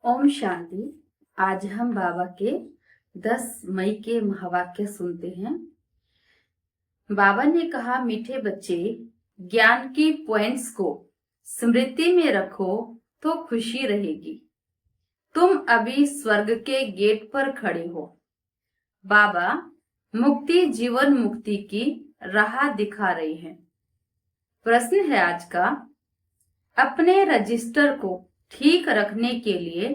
ओम शांति। आज हम बाबा के 10 मई के महावाक्य सुनते हैं। बाबा ने कहा, मीठे बच्चे, ज्ञान की पॉइंट्स को स्मृति में रखो तो खुशी रहेगी। तुम अभी स्वर्ग के गेट पर खड़े हो। बाबा मुक्ति जीवन मुक्ति की राह दिखा रहे हैं। प्रश्न है आज का, अपने रजिस्टर को ठीक रखने के लिए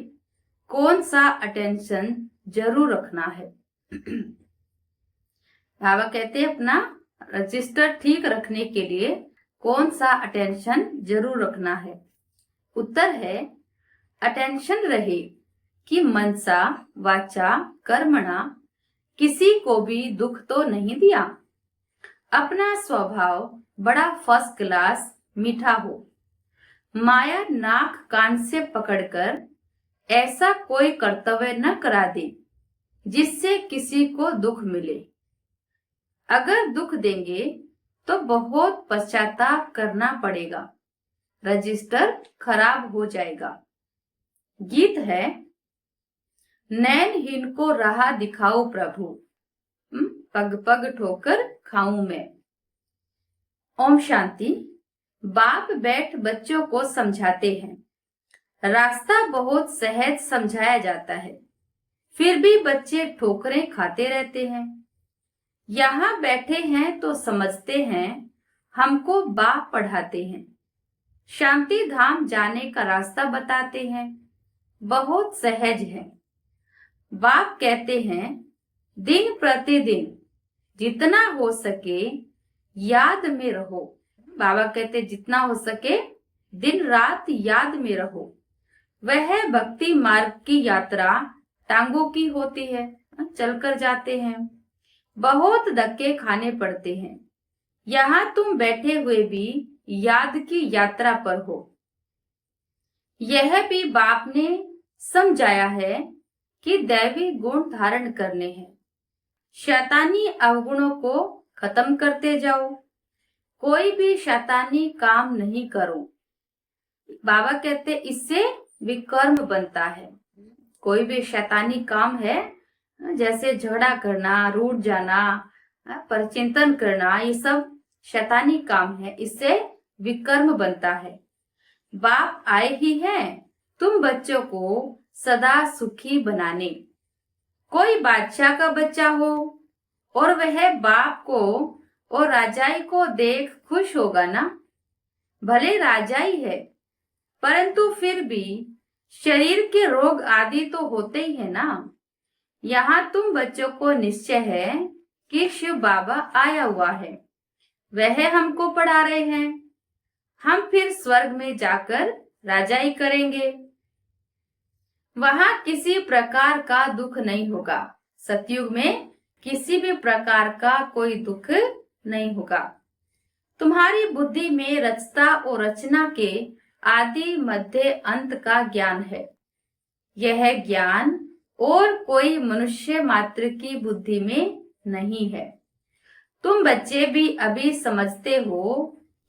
कौन सा अटेंशन जरूर रखना है? बाबा कहते हैं अपना रजिस्टर ठीक रखने के लिए कौन सा अटेंशन जरूर रखना है। उत्तर है, अटेंशन रहे कि मनसा वाचा कर्मणा किसी को भी दुख तो नहीं दिया। अपना स्वभाव बड़ा फर्स्ट क्लास मीठा हो। माया नाक कान से पकड़कर ऐसा कोई कर्तव्य न करा दे जिससे किसी को दुख मिले। अगर दुख देंगे तो बहुत पश्चाताप करना पड़ेगा, रजिस्टर खराब हो जाएगा। गीत है, नैनहीन को राह दिखाओ प्रभु, पग पग ठोकर खाऊं मैं। ओम शांति। बाप बैठ बच्चों को समझाते हैं। रास्ता बहुत सहज समझाया जाता है, फिर भी बच्चे ठोकरें खाते रहते हैं। यहाँ बैठे हैं तो समझते हैं, हमको बाप पढ़ाते हैं। शांति धाम जाने का रास्ता बताते हैं, बहुत सहज है। बाप कहते हैं, दिन प्रतिदिन जितना हो सके याद में रहो। बाबा कहते जितना हो सके दिन रात याद में रहो। वह भक्ति मार्ग की यात्रा टांगों की होती है, चलकर जाते हैं। बहुत धक्के खाने पड़ते हैं। यहाँ तुम बैठे हुए भी याद की यात्रा पर हो। यह भी बाप ने समझाया है कि दैवी गुण धारण करने हैं। शैतानी अवगुणों को खत्म करते जाओ। कोई भी शैतानी काम नहीं करो। बाबा कहते इससे विकर्म बनता है। कोई भी शैतानी काम है, जैसे झगड़ा करना, रूठ जाना, परचिंतन करना, ये सब शैतानी काम है, इससे विकर्म बनता है। बाप आए ही हैं तुम बच्चों को सदा सुखी बनाने। कोई बादशाह का बच्चा हो और वह बाप को और राजाई को देख खुश होगा ना। भले राजाई है, परंतु फिर भी शरीर के रोग आदि तो होते ही है ना। यहाँ तुम बच्चों को निश्चय है कि शिव बाबा आया हुआ है, वह हमको पढ़ा रहे हैं। हम फिर स्वर्ग में जाकर राजाई करेंगे। वहां किसी प्रकार का दुख नहीं होगा। सतयुग में किसी भी प्रकार का कोई दुख नहीं होगा। तुम्हारी बुद्धि में रचता और रचना के आदि मध्य अंत का ज्ञान है। यह ज्ञान और कोई मनुष्य मात्र की बुद्धि में नहीं है। तुम बच्चे भी अभी समझते हो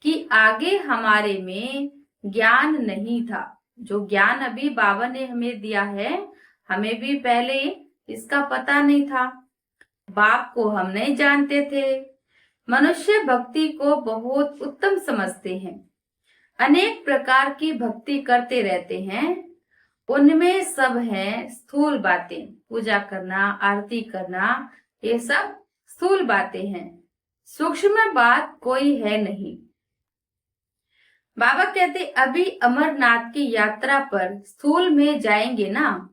कि आगे हमारे में ज्ञान नहीं था। जो ज्ञान अभी बाबा ने हमें दिया है, हमें भी पहले इसका पता नहीं था। बाप को हम नहीं जानते थे। मनुष्य भक्ति को बहुत उत्तम समझते हैं, अनेक प्रकार की भक्ति करते रहते हैं। उनमें सब है स्थूल बातें, पूजा करना, आरती करना, ये सब स्थूल बातें हैं। सूक्ष्म बात कोई है नहीं। बाबा कहते अभी अमरनाथ की यात्रा पर स्थूल में जाएंगे ना,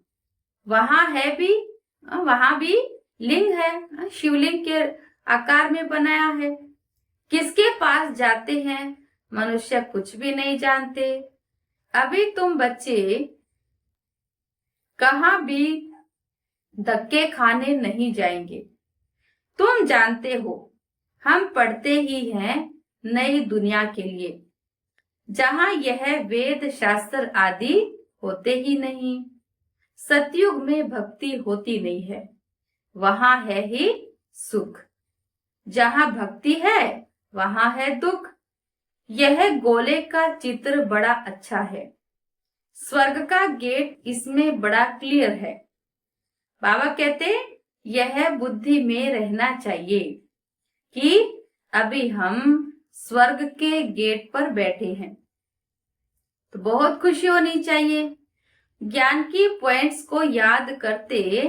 वहां भी लिंग है, शिवलिंग के आकार में बनाया है। किसके पास जाते हैं मनुष्य कुछ भी नहीं जानते। अभी तुम बच्चे कहाँ भी धक्के खाने नहीं जाएंगे। तुम जानते हो हम पढ़ते ही हैं नई दुनिया के लिए, जहाँ यह वेद शास्त्र आदि होते ही नहीं। सतयुग में भक्ति होती नहीं है, वहां है ही सुख। जहाँ भक्ति है वहां है दुख। यह गोले का चित्र बड़ा अच्छा है। स्वर्ग का गेट इसमें बड़ा क्लियर है। बाबा कहते यह बुद्धि में रहना चाहिए कि अभी हम स्वर्ग के गेट पर बैठे हैं। तो बहुत खुशी होनी चाहिए। ज्ञान की पॉइंट्स को याद करते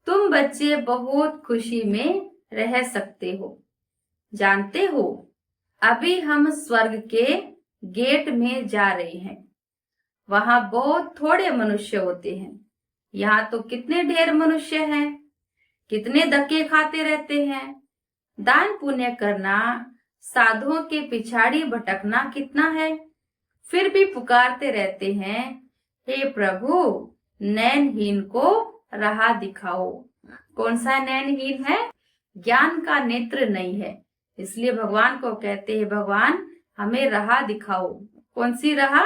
तुम बच्चे बहुत खुशी में रह सकते हो। जानते हो अभी हम स्वर्ग के गेट में जा रहे हैं। वहां बहुत थोड़े मनुष्य होते हैं। यहाँ तो कितने ढेर मनुष्य हैं, कितने धक्के खाते रहते हैं। दान पुण्य करना, साधुओं के पिछाड़ी भटकना कितना है, फिर भी पुकारते रहते हैं, हे प्रभु नैनहीन को राह दिखाओ। कौन सा नैनहीन है? ज्ञान का नेत्र नहीं है। इसलिए भगवान को कहते हैं, भगवान हमें राह दिखाओ। कौन सी राह?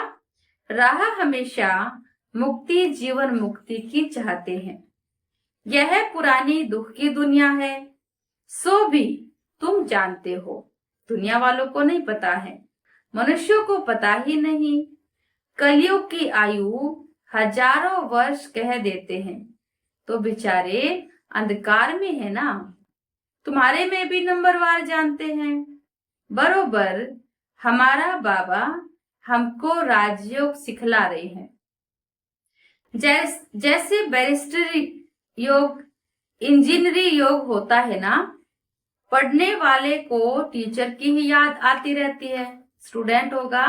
राह हमेशा मुक्ति, जीवन मुक्ति की चाहते हैं। यह पुरानी दुख की दुनिया है, सो भी तुम जानते हो। दुनिया वालों को नहीं पता है, मनुष्यों को पता ही नहीं। कलयुग की आयु हजारों वर्ष कह देते हैं, तो बेचारे अंधकार में है ना। तुम्हारे में भी नंबरवार जानते हैं। बरोबर हमारा बाबा हमको राजयोग सिखला रहे हैं। जैसे बैरिस्टरी योग, इंजीनियरिंग योग होता है ना, पढ़ने वाले को टीचर की ही याद आती रहती है। स्टूडेंट होगा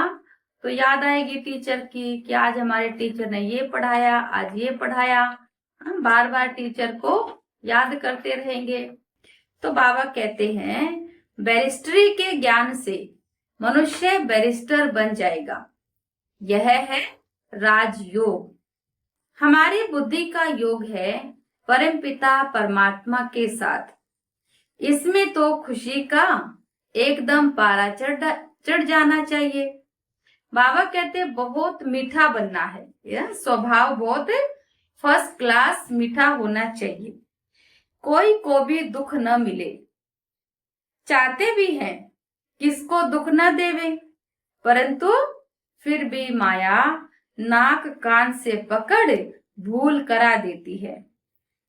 तो याद आएगी टीचर की कि आज हमारे टीचर ने ये पढ़ाया, आज ये पढ़ाया। बार बार टीचर को याद करते रहेंगे। तो बाबा कहते हैं बैरिस्टरी के ज्ञान से मनुष्य बैरिस्टर बन जाएगा। यह है राजयोग। हमारी बुद्धि का योग है परमपिता परमात्मा के साथ। इसमें तो खुशी का एकदम पारा चढ़ जाना चाहिए। बाबा कहते बहुत मीठा बनना है, यह स्वभाव बहुत फर्स्ट क्लास मीठा होना चाहिए। कोई को भी दुख न मिले। चाहते भी हैं किसको दुख न देवे, परंतु फिर भी माया नाक कान से पकड़ भूल करा देती है।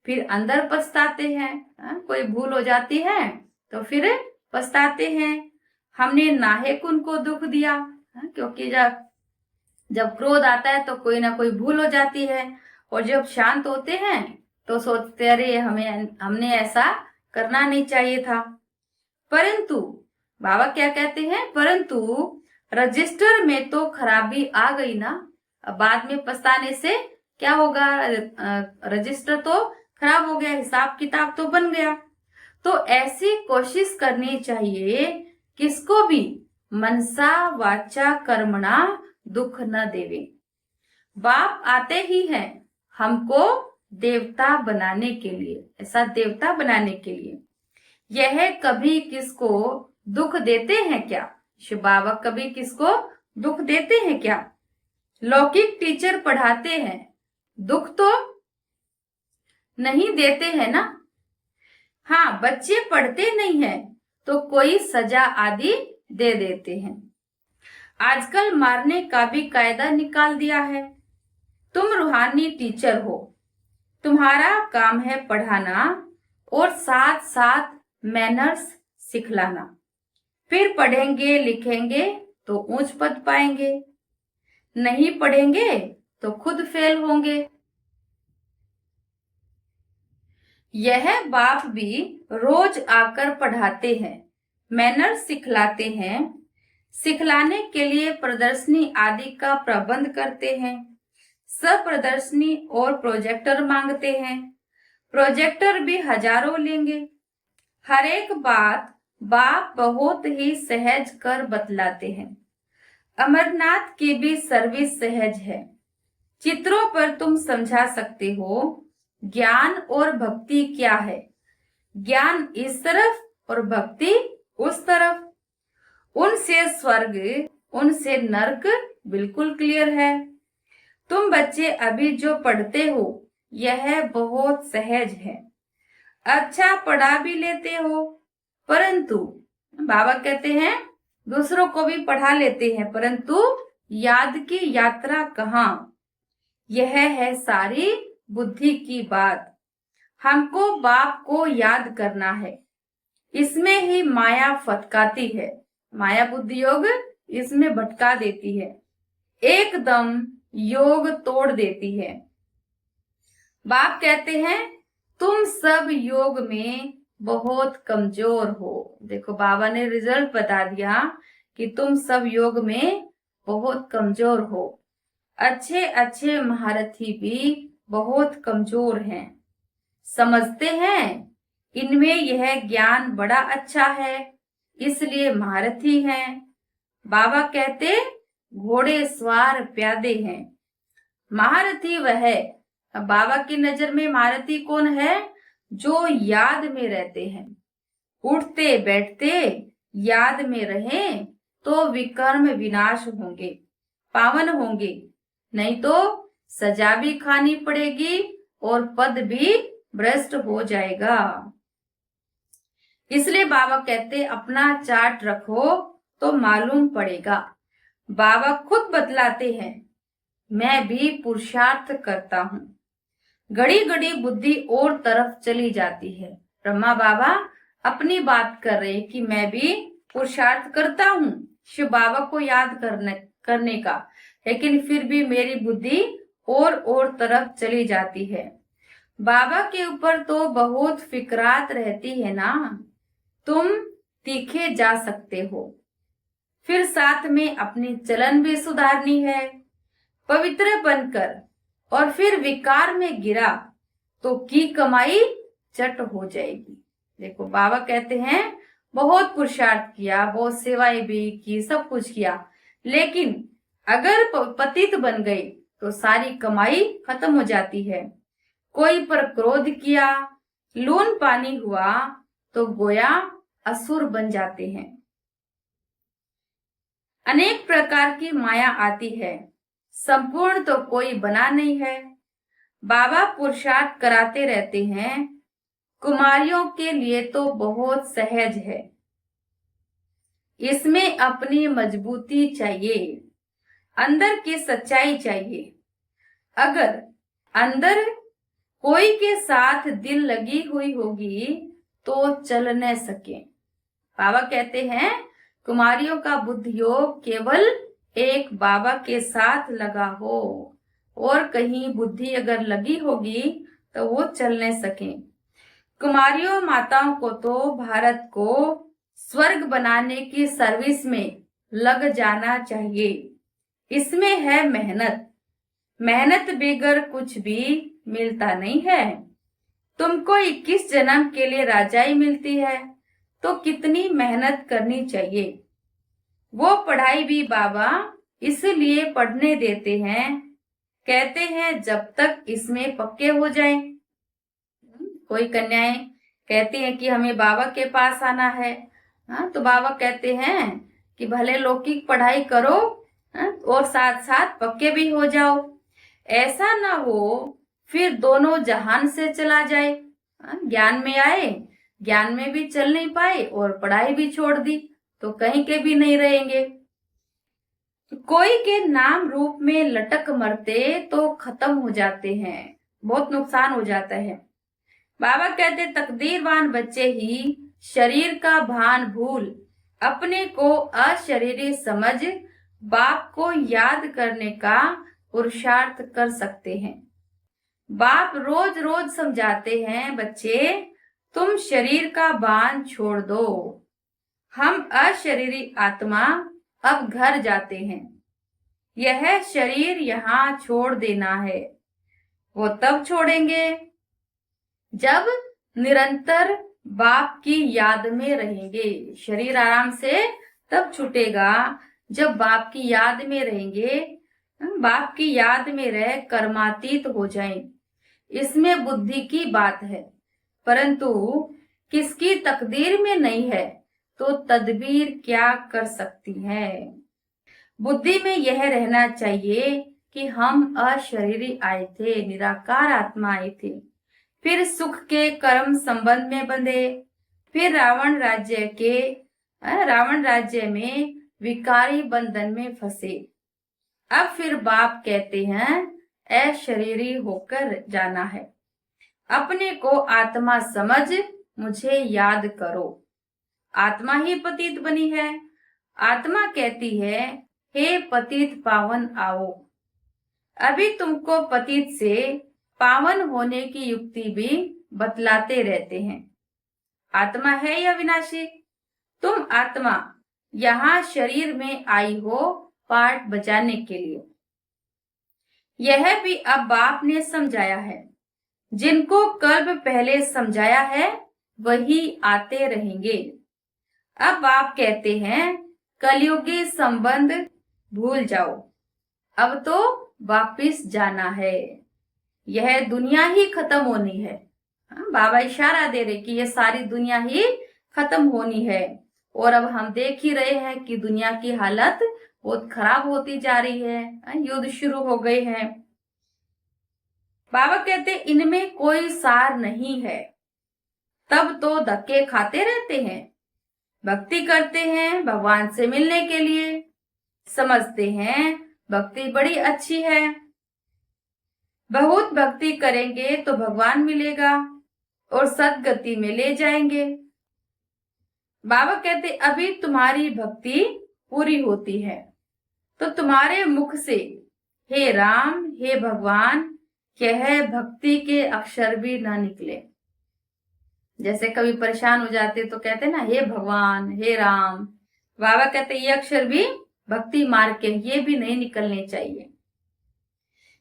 फिर अंदर पछताते हैं। कोई भूल हो जाती है तो फिर पछताते हैं, हमने नाहेक उनको दुख दिया। क्योंकि जब क्रोध आता है तो कोई ना कोई भूल हो जाती है, और जब शांत होते हैं तो सोचते अरे हमने ऐसा करना नहीं चाहिए था। परंतु बाबा क्या कहते हैं, परंतु रजिस्टर में तो खराबी आ गई ना। अब बाद में पछताने से क्या होगा? रजिस्टर तो खराब हो गया, हिसाब किताब तो बन गया। तो ऐसी कोशिश करनी चाहिए किसको भी मनसा वाचा कर्मणा दुख न देवे। बाप आते ही हैं हमको देवता बनाने के लिए, ऐसा देवता बनाने के लिए। यह कभी किसको दुख देते हैं क्या? शिव बाबा कभी किसको दुख देते हैं क्या? लौकिक टीचर पढ़ाते हैं, दुख तो नहीं देते हैं ना। हाँ, बच्चे पढ़ते नहीं हैं तो कोई सजा आदि दे देते हैं। आजकल मारने का भी कायदा निकाल दिया है। तुम रूहानी टीचर हो, तुम्हारा काम है पढ़ाना और साथ साथ मैनर्स सिखलाना। फिर पढ़ेंगे लिखेंगे तो ऊंच पद पाएंगे, नहीं पढ़ेंगे तो खुद फेल होंगे। यह बाप भी रोज आकर पढ़ाते हैं, मैनर्स सिखलाते हैं। सिखलाने के लिए प्रदर्शनी आदि का प्रबंध करते हैं। सब प्रदर्शनी और प्रोजेक्टर मांगते हैं। प्रोजेक्टर भी हजारों लेंगे। हर एक बात बाप बहुत ही सहज कर बतलाते हैं। अमरनाथ की भी सर्विस सहज है। चित्रों पर तुम समझा सकते हो ज्ञान और भक्ति क्या है। ज्ञान इस तरफ और भक्ति उस तरफ। उनसे स्वर्ग, उनसे नरक बिल्कुल क्लियर है। तुम बच्चे अभी जो पढ़ते हो यह बहुत सहज है। अच्छा पढ़ा भी लेते हो, परंतु बाबा कहते हैं दूसरों को भी पढ़ा लेते हैं, परंतु याद की यात्रा कहाँ? यह है सारी बुद्धि की बात। हमको बाप को याद करना है, इसमें ही माया फटकाती है। माया बुद्धि योग इसमें भटका देती है, एकदम योग तोड़ देती है। बाप कहते हैं तुम सब योग में बहुत कमजोर हो। देखो बाबा ने रिजल्ट बता दिया कि तुम सब योग में बहुत कमजोर हो। अच्छे अच्छे महारथी भी बहुत कमजोर हैं। समझते हैं इनमें यह ज्ञान बड़ा अच्छा है, इसलिए महारथी हैं। बाबा कहते घोड़े सवार प्यादे हैं, महारथी वह है। अब बाबा की नजर में महारथी कौन है? जो याद में रहते हैं, उठते बैठते याद में रहें तो विकर्म विनाश होंगे, पावन होंगे। नहीं तो सजा भी खानी पड़ेगी और पद भी भ्रष्ट हो जाएगा। इसलिए बाबा कहते अपना चार्ट रखो तो मालूम पड़ेगा। बाबा खुद बतलाते हैं मैं भी पुरुषार्थ करता हूँ। घड़ी घड़ी बुद्धि और तरफ चली जाती है। ब्रह्मा बाबा अपनी बात कर रहे कि मैं भी पुरुषार्थ करता हूँ शिव बाबा को याद करने का, लेकिन फिर भी मेरी बुद्धि और तरफ चली जाती है। बाबा के ऊपर तो बहुत फिक्रात रहती है ना, तुम तीखे जा सकते हो। फिर साथ में अपनी चलन भी सुधारनी है। पवित्र बनकर और फिर विकार में गिरा तो की कमाई चट हो जाएगी। देखो बाबा कहते हैं बहुत पुरुषार्थ किया, बहुत सेवाएं भी की, सब कुछ किया, लेकिन अगर पतित बन गए तो सारी कमाई खत्म हो जाती है। कोई पर क्रोध किया, लून पानी हुआ तो गोया असुर बन जाते हैं। अनेक प्रकार की माया आती है, संपूर्ण तो कोई बना नहीं है। बाबा पुरुषार्थ कराते रहते हैं, कुमारियों के लिए तो बहुत सहज है। इसमें अपनी मजबूती चाहिए, अंदर की सच्चाई चाहिए। अगर अंदर कोई के साथ दिल लगी हुई होगी तो चल न सके। बाबा कहते हैं कुमारियों का बुद्धि योग केवल एक बाबा के साथ लगा हो, और कहीं बुद्धि अगर लगी होगी तो वो चल न सके। कुमारियों माताओं को तो भारत को स्वर्ग बनाने की सर्विस में लग जाना चाहिए। इसमें है मेहनत, मेहनत बगैर कुछ भी मिलता नहीं है। तुमको 21 जन्म के लिए राजाई मिलती है तो कितनी मेहनत करनी चाहिए। वो पढ़ाई भी बाबा इसलिए पढ़ने देते हैं, कहते हैं जब तक इसमें पक्के हो जाएं। कोई कन्याएं कहती हैं कि हमें बाबा के पास आना है, हाँ, तो बाबा कहते हैं कि भले लौकिक पढ़ाई करो, हाँ, और साथ साथ पक्के भी हो जाओ। ऐसा ना हो फिर दोनों जहान से चला जाए। ज्ञान में आए, ज्ञान में भी चल नहीं पाए और पढ़ाई भी छोड़ दी तो कहीं के भी नहीं रहेंगे। कोई के नाम रूप में लटक मरते तो खत्म हो जाते हैं, बहुत नुकसान हो जाता है। बाबा कहते तकदीरवान बच्चे ही शरीर का भान भूल अपने को अशरीरी समझ बाप को याद करने का पुरुषार्थ कर सकते हैं। बाप रोज रोज समझाते हैं बच्चे तुम शरीर का बांध छोड़ दो, हम अशरीरी आत्मा अब घर जाते हैं, यह शरीर यहाँ छोड़ देना है। वो तब छोड़ेंगे जब निरंतर बाप की याद में रहेंगे। शरीर आराम से तब छूटेगा जब बाप की याद में रहेंगे, बाप की याद में रह कर्मातीत हो जाएं। इसमें बुद्धि की बात है, परंतु किसकी तकदीर में नहीं है तो तदबीर क्या कर सकती है। बुद्धि में यह रहना चाहिए कि हम अशरीरी आए थे, निराकार आत्मा आए थे, फिर सुख के कर्म संबंध में बंधे, फिर रावण राज्य में विकारी बंधन में फंसे। अब फिर बाप कहते हैं अशरीरी होकर जाना है। अपने को आत्मा समझ मुझे याद करो। आत्मा ही पतित बनी है। आत्मा कहती है, हे पतित पावन आओ। अभी तुमको पतित से पावन होने की युक्ति भी बतलाते रहते हैं। आत्मा है या विनाशी? तुम आत्मा यहाँ शरीर में आई हो पाठ बजाने के लिए। यह भी अब बाप ने समझाया है। जिनको कल्प पहले समझाया है वही आते रहेंगे। अब बाप कहते हैं, कलयुगी संबंध भूल जाओ, अब तो वापिस जाना है। यह दुनिया ही खत्म होनी है। बाबा इशारा दे रहे कि यह सारी दुनिया ही खत्म होनी है। और अब हम देख ही रहे हैं कि दुनिया की हालत बहुत खराब होती जा रही है। युद्ध शुरू हो गए हैं। बाबा कहते इनमें कोई सार नहीं है, तब तो धक्के खाते रहते हैं। भक्ति करते हैं भगवान से मिलने के लिए, समझते हैं भक्ति बड़ी अच्छी है, बहुत भक्ति करेंगे तो भगवान मिलेगा और सदगति में ले जाएंगे। बाबा कहते अभी तुम्हारी भक्ति पूरी होती है तो तुम्हारे मुख से हे राम हे भगवान कह भक्ति के अक्षर भी ना निकले। जैसे कभी परेशान हो जाते तो कहते ना हे भगवान हे राम। बाबा कहते ये अक्षर भी भक्ति मार्ग के ये भी नहीं निकलने चाहिए।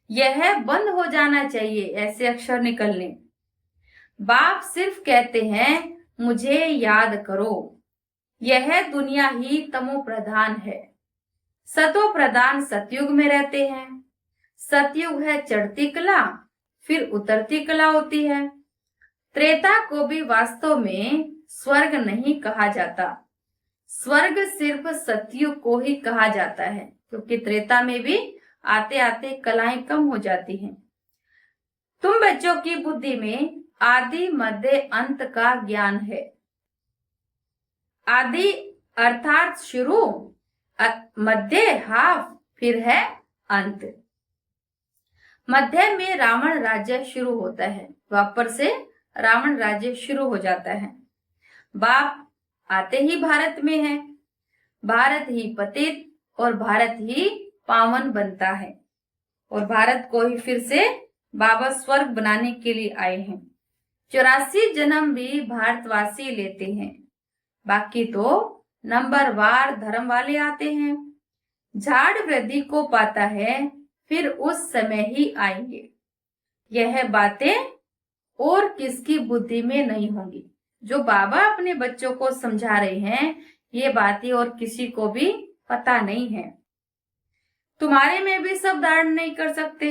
यह बंद हो जाना चाहिए ऐसे अक्षर निकलने। बाप सिर्फ कहते हैं मुझे याद करो। यह दुनिया ही तमो प्रधान है। सतो प्रधान सतयुग में रहते हैं। सतयुग है चढ़ती कला, फिर उतरती कला होती है। त्रेता को भी वास्तव में स्वर्ग नहीं कहा जाता। स्वर्ग सिर्फ सतयुग को ही कहा जाता है, क्योंकि त्रेता में भी आते आते कलाएं कम हो जाती हैं। तुम बच्चों की बुद्धि में आदि मध्य अंत का ज्ञान है। आदि अर्थात शुरू, मध्य हाफ, फिर है अंत। मध्य में रावण राज्य शुरू होता है, द्वापर से रावण राज्य शुरू हो जाता है। बाप आते ही भारत में है। भारत ही पतित और भारत ही पावन बनता है और भारत को ही फिर से बाबा स्वर्ग बनाने के लिए आए हैं। 84 जन्म भी भारतवासी लेते हैं, बाकी तो नंबरवार धर्म वाले आते हैं। झाड़ वृद्धि को पाता है, फिर उस समय ही आएंगे। यह बातें और किसकी बुद्धि में नहीं होंगी। जो बाबा अपने बच्चों को समझा रहे हैं ये बातें और किसी को भी पता नहीं है। तुम्हारे में भी सब धारण नहीं कर सकते।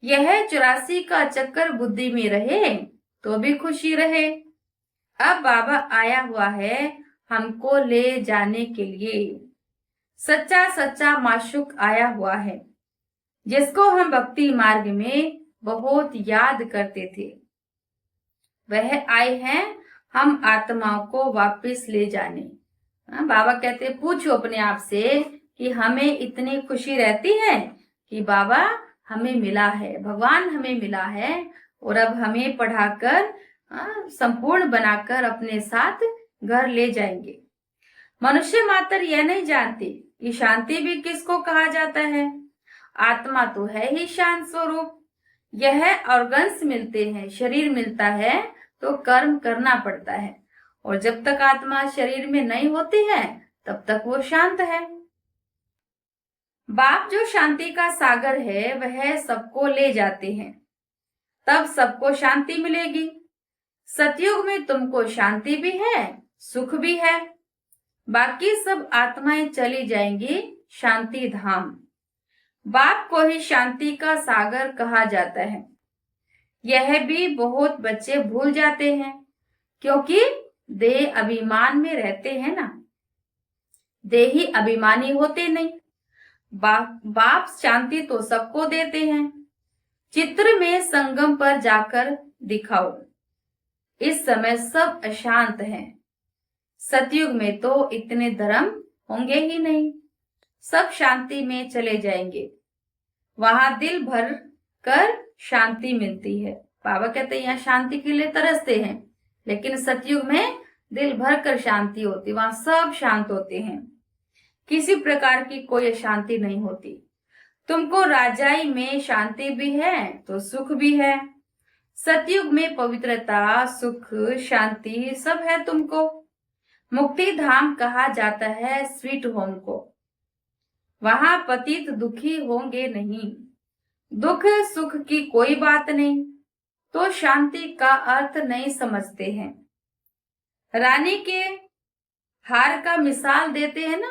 यह 84 का चक्कर बुद्धि में रहे तो भी खुशी रहे। अब बाबा आया हुआ है हमको ले जाने के लिए। सच्चा सच्चा माशुक आया हुआ है, जिसको हम भक्ति मार्ग में बहुत याद करते थे। वह आए हैं हम आत्माओं को वापस ले जाने। बाबा कहते पूछो अपने आप से कि हमें इतनी खुशी रहती है कि बाबा हमें मिला है, भगवान हमें मिला है और अब हमें पढ़ाकर संपूर्ण बनाकर अपने साथ घर ले जाएंगे। मनुष्य मात्र यह नहीं जानते कि शांति भी किसको कहा जाता है। आत्मा तो है ही शांत स्वरूप। यह ऑर्गन्स मिलते हैं, शरीर मिलता है तो कर्म करना पड़ता है और जब तक आत्मा शरीर में नहीं होती है तब तक वो शांत है। बाप जो शांति का सागर है वह सबको ले जाते हैं, तब सबको शांति मिलेगी। सतयुग में तुमको शांति भी है, सुख भी है। बाकी सब आत्माएं चली जाएंगी शांति धाम। बाप को ही शांति का सागर कहा जाता है। यह भी बहुत बच्चे भूल जाते हैं, क्योंकि देह अभिमान में रहते हैं ना। देही अभिमानी होते नहीं। बाप शांति तो सबको देते हैं। चित्र में संगम पर जाकर दिखाओ। इस समय सब अशांत हैं। सतयुग में तो इतने धर्म होंगे ही नहीं, सब शांति में चले जाएंगे। वहां दिल भर कर शांति मिलती है। बाबा कहते हैं यहाँ शांति के लिए तरसते हैं, लेकिन सतयुग में दिल भर कर शांति होती, वहां सब शांत होते हैं, किसी प्रकार की कोई अशांति नहीं होती। तुमको राजाई में शांति भी है तो सुख भी है। सतयुग में पवित्रता, सुख, शांति सब है तुमको। मुक्ति धाम कहा जाता है स्वीट होम को। वहां पतित दुखी होंगे नहीं, दुख सुख की कोई बात नहीं, तो शांति का अर्थ नहीं समझते हैं। रानी के हार का मिसाल देते हैं ना,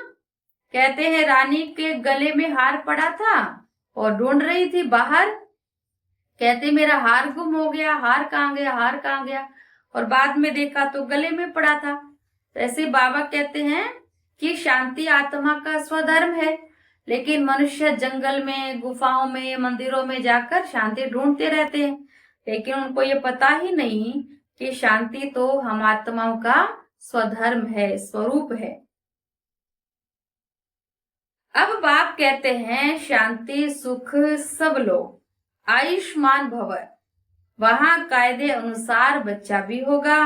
कहते हैं रानी के गले में हार पड़ा था और ढूंढ रही थी बाहर, कहते मेरा हार गुम हो गया, हार कहाँ गया, हार कहाँ गया, और बाद में देखा तो गले में पड़ा था। ऐसे बाबा कहते हैं कि शांति आत्मा का स्वधर्म है, लेकिन मनुष्य जंगल में, गुफाओं में, मंदिरों में जाकर शांति ढूंढते रहते हैं, लेकिन उनको ये पता ही नहीं कि शांति तो हम आत्माओं का स्वधर्म है, स्वरूप है। अब बाप कहते हैं शांति सुख सब लो, आयुष्मान भव। वहां कायदे अनुसार बच्चा भी होगा।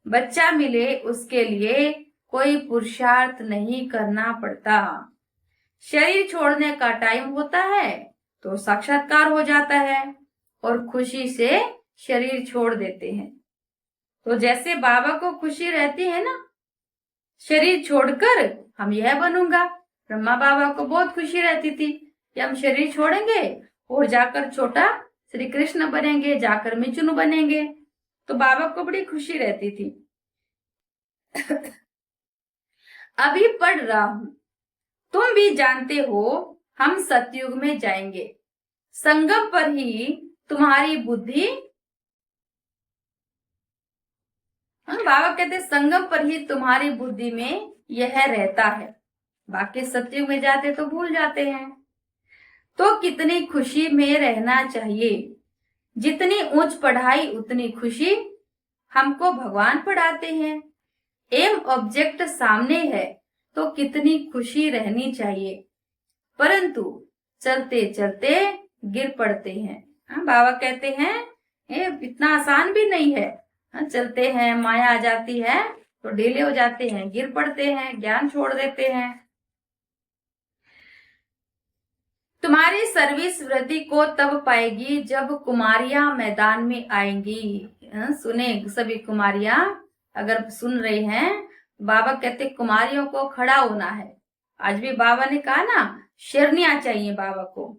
बच्चा मिले उसके लिए कोई पुरुषार्थ नहीं करना पड़ता। शरीर छोड़ने का टाइम होता है तो साक्षात्कार हो जाता है और खुशी से शरीर छोड़ देते हैं। तो जैसे बाबा को खुशी रहती है ना, शरीर छोड़कर हम यह बनूंगा, ब्रह्मा बाबा को बहुत खुशी रहती थी कि हम शरीर छोड़ेंगे और जाकर छोटा श्री कृष्ण बनेंगे, जाकर मिचुनु बनेंगे। तो बाबा को बड़ी खुशी रहती थी। अभी पढ़ रहा हूं, तुम भी जानते हो हम सतयुग में जाएंगे। संगम पर ही तुम्हारी बुद्धि, बाबा कहते संगम पर ही तुम्हारी बुद्धि में यह रहता है, बाकी सतयुग में जाते तो भूल जाते हैं। तो कितनी खुशी में रहना चाहिए, जितनी ऊंच पढ़ाई उतनी खुशी। हमको भगवान पढ़ाते हैं, एम ऑब्जेक्ट सामने है तो कितनी खुशी रहनी चाहिए, परंतु चलते चलते गिर पड़ते हैं। बाबा कहते हैं ये इतना आसान भी नहीं है। चलते हैं, माया आ जाती है तो ढीले हो जाते हैं, गिर पड़ते हैं, ज्ञान छोड़ देते हैं। तुम्हारी सर्विस वृद्धि को तब पाएगी जब कुमारियां मैदान में आएंगी। सुने सभी कुमारियां, अगर सुन रहे हैं, बाबा कहते कुमारियों को खड़ा होना है। आज भी बाबा ने कहा ना, शेरनियां चाहिए बाबा को।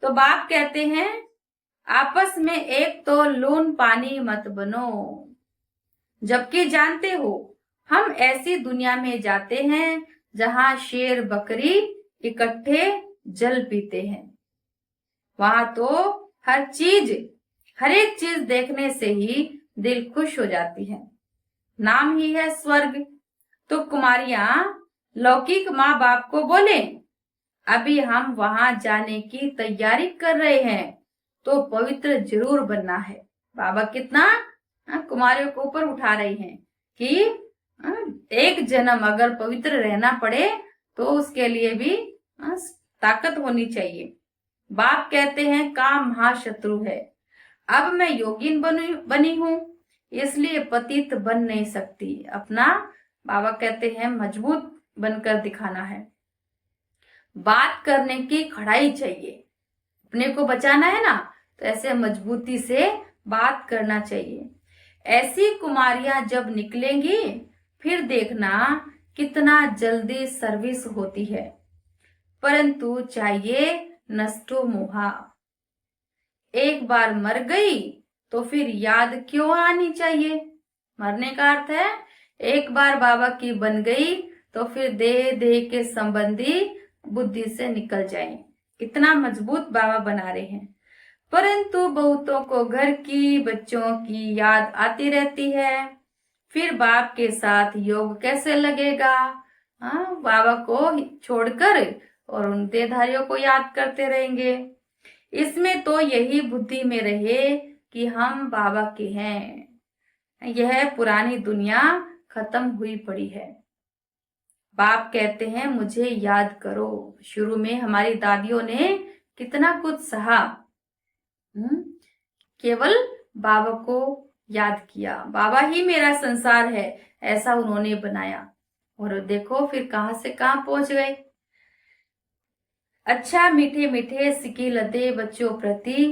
तो बाप कहते हैं आपस में एक तो लून पानी मत बनो, जबकि जानते हो हम ऐसी दुनिया में जाते हैं जहां शेर बकरी इकट्ठे जल पीते हैं। वहां तो हर एक चीज देखने से ही दिल खुश हो जाती है, नाम ही है स्वर्ग। तो कुमारियां लौकिक माँ बाप को बोले अभी हम वहां जाने की तैयारी कर रहे हैं, तो पवित्र जरूर बनना है। बाबा कितना कुमारियों को ऊपर उठा रहे हैं कि एक जन्म अगर पवित्र रहना पड़े तो उसके लिए भी ताकत होनी चाहिए। बाप कहते हैं काम महाशत्रु है। अब मैं योगिन बनी हूं, इसलिए पतित बन नहीं सकती। अपना बाबा कहते हैं मजबूत बनकर दिखाना है। बात करने की खड़ाई चाहिए, अपने को बचाना है ना, तो ऐसे मजबूती से बात करना चाहिए। ऐसी कुमारियां जब निकलेंगी फिर देखना कितना जल्दी सर्विस होती है, परंतु चाहिए नष्टो मोहा। एक बार मर गई तो फिर याद क्यों आनी चाहिए। मरने का अर्थ है एक बार बाबा की बन गई तो फिर देह के संबंधी बुद्धि से निकल जाए। इतना मजबूत बाबा बना रहे हैं। परंतु बहुतों को घर की, बच्चों की याद आती रहती है, फिर बाप के साथ योग कैसे लगेगा। बाबा को छोड़कर और उन देहधारियों को याद करते रहेंगे। इसमें तो यही बुद्धि में रहे कि हम बाबा के हैं, यह पुरानी दुनिया खत्म हुई पड़ी है। बाप कहते हैं मुझे याद करो। शुरू में हमारी दादियों ने कितना कुछ सहा, केवल बाबा को याद किया, बाबा ही मेरा संसार है, ऐसा उन्होंने बनाया। और देखो फिर कहां से कहां पहुंच गए। अच्छा मीठे मीठे सिक्के लदे बच्चों प्रति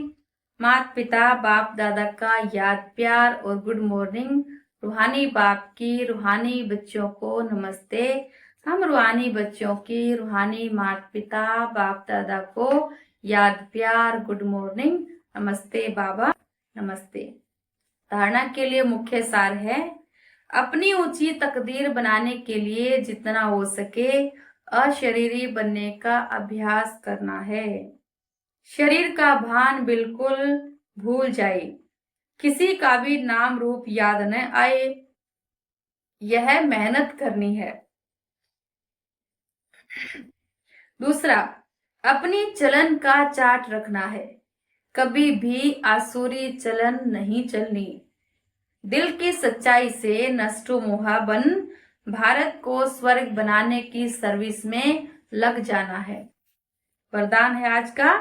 माता पिता बाप दादा का याद प्यार और गुड मॉर्निंग। रूहानी बाप की रूहानी बच्चों को नमस्ते। हम रूहानी बच्चों की रूहानी माता पिता बाप दादा को याद प्यार गुड मॉर्निंग नमस्ते बाबा नमस्ते। धारणा के लिए मुख्य सार है, अपनी ऊंची तकदीर बनाने के लिए जितना हो सके अशरीरी बनने का अभ्यास करना है। शरीर का भान बिल्कुल भूल जाए, किसी का भी नाम रूप याद न आए, यह मेहनत करनी है। दूसरा, अपनी चलन का चार्ट रखना है, कभी भी आसुरी चलन नहीं चलनी। दिल की सच्चाई से नष्टो मोहा बन भारत को स्वर्ग बनाने की सर्विस में लग जाना है। वरदान है आज का,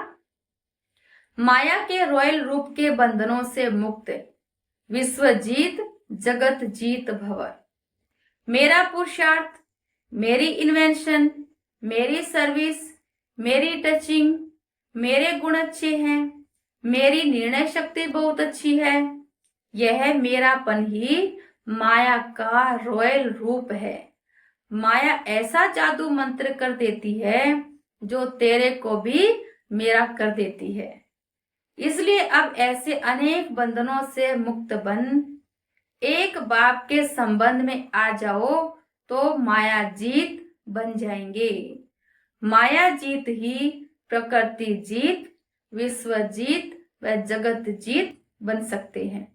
माया के रॉयल रूप के बंधनों से मुक्त, विश्व जीत जगत जीत भव। मेरा पुरुषार्थ, मेरी इन्वेंशन, मेरी सर्विस, मेरी टचिंग, मेरे गुण अच्छे हैं, मेरी निर्णय शक्ति बहुत अच्छी है। यह मेरापन ही माया का रॉयल रूप है। माया ऐसा जादू मंत्र कर देती है जो तेरे को भी मेरा कर देती है। इसलिए अब ऐसे अनेक बंधनों से मुक्त बन एक बाप के संबंध में आ जाओ तो माया जीत बन जाएंगे। माया जीत ही प्रकृति जीत, विश्व जीत व जगत जीत बन सकते हैं।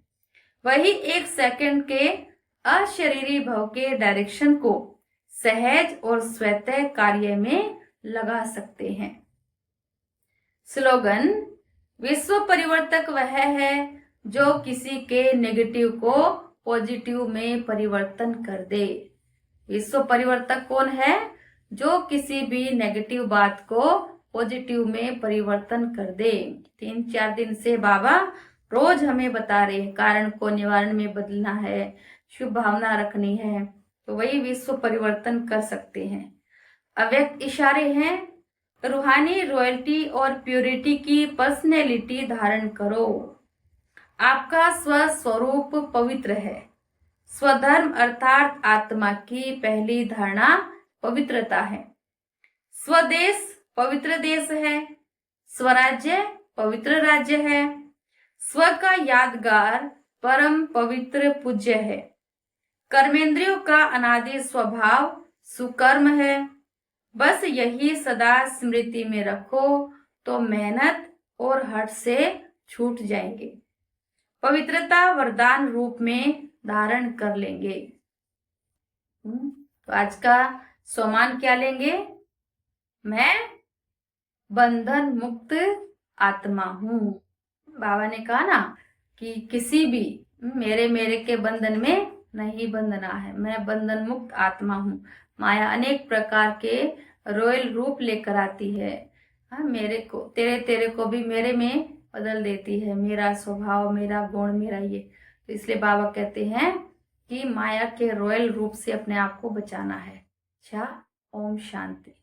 वही एक सेकंड के अशरीरी भाव के डायरेक्शन को सहज और स्वतः कार्य में लगा सकते हैं। स्लोगन, विश्व परिवर्तक वह है जो किसी के नेगेटिव को पॉजिटिव में परिवर्तन कर दे। विश्व परिवर्तक कौन है? जो किसी भी नेगेटिव बात को पॉजिटिव में परिवर्तन कर दे। 3-4 दिन से बाबा रोज हमें बता रहे हैं, कारण को निवारण में बदलना है, शुभ भावना रखनी है, तो वही विश्व परिवर्तन कर सकते हैं। अव्यक्त इशारे हैं, रूहानी रॉयल्टी और प्योरिटी की पर्सनैलिटी धारण करो। आपका स्वस्वरूप पवित्र है। स्वधर्म अर्थात आत्मा की पहली धारणा पवित्रता है। स्वदेश पवित्र देश है, स्वराज्य पवित्र राज्य है, स्व का यादगार परम पवित्र पूज्य है। कर्मेंद्रियों का अनादि स्वभाव सुकर्म है। बस यही सदा स्मृति में रखो तो मेहनत और हट से छूट जाएंगे। पवित्रता वरदान रूप में धारण कर लेंगे। तो आज का सोमान क्या लेंगे? मैं बंधन मुक्त आत्मा हूँ। बाबा ने कहा ना कि किसी भी मेरे के बंधन में नहीं बंधना है, मैं बंधन मुक्त आत्मा हूँ। माया अनेक प्रकार के रॉयल रूप लेकर आती है। हाँ, मेरे को तेरे को भी मेरे में बदल देती है, मेरा स्वभाव, मेरा गुण, मेरा ये। तो इसलिए बाबा कहते हैं कि माया के रॉयल रूप से अपने आप को बचाना है। अच्छा, ओम शांति।